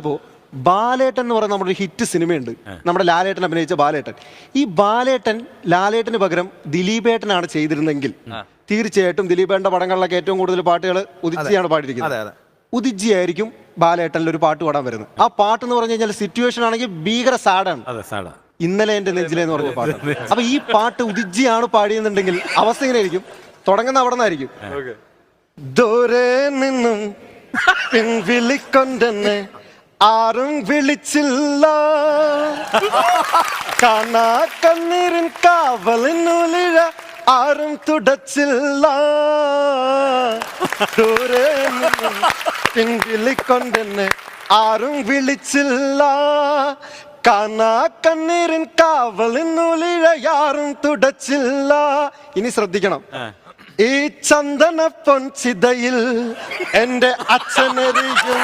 അപ്പോ ബാലേട്ടൻ എന്ന് പറയുന്ന നമ്മുടെ ഒരു ഹിറ്റ് സിനിമയുണ്ട്, നമ്മുടെ ലാലേട്ടൻ അഭിനയിച്ച ബാലേട്ടൻ. ഈ ബാലേട്ടൻ ലാലേട്ടന് പകരം ദിലീപേട്ടനാണ് ചെയ്തിരുന്നെങ്കിൽ തീർച്ചയായിട്ടും ദിലീപേട്ടന്റെ പടങ്ങളിലൊക്കെ ഏറ്റവും കൂടുതൽ പാട്ടുകൾ ഉദിച്ചിയാണ് പാടിയിരിക്കുന്നത്. ഉദിജി ആയിരിക്കും ബാലേട്ടനിൽ ഒരു പാട്ട് പാടാൻ വരുന്നത്. ആ പാട്ട് എന്ന് പറഞ്ഞു കഴിഞ്ഞാൽ സിറ്റുവേഷൻ ആണെങ്കിൽ ഭീകര സാഡാണ്. ഇന്നലെ എന്റെ നെഞ്ചിലെ എന്ന് പറഞ്ഞ പാട്ട്. അപ്പൊ ഈ പാട്ട് ഉദിജിയാണ് പാടിയെന്നുണ്ടെങ്കിൽ അവസ്ഥ ഇങ്ങനെ ആയിരിക്കും. തുടങ്ങുന്ന അവിടെ നിന്നായിരിക്കും. ദൂരെ നിന്നും പിൻവിളിക്കൊണ്ടെന്നെ ആരും വിളിച്ചില്ല, കാണാ കണ്ണീരിൻ കാവലിനുലിഴ ആരും തുടച്ചില്ല. ദൂരെ നിന്നും പിൻവിളിക്കൊണ്ടെന്നെ ആരും വിളിച്ചില്ല, കാണാ കണ്ണീരിൻ കാവലിനുലിഴ ആരും തുടച്ചില്ല. ഇനി ശ്രദ്ധിക്കണം, ഈ ചന്ദന പൊൻചിതയിൽ എന്റെ അച്ഛനെറിയുമ്പോൾ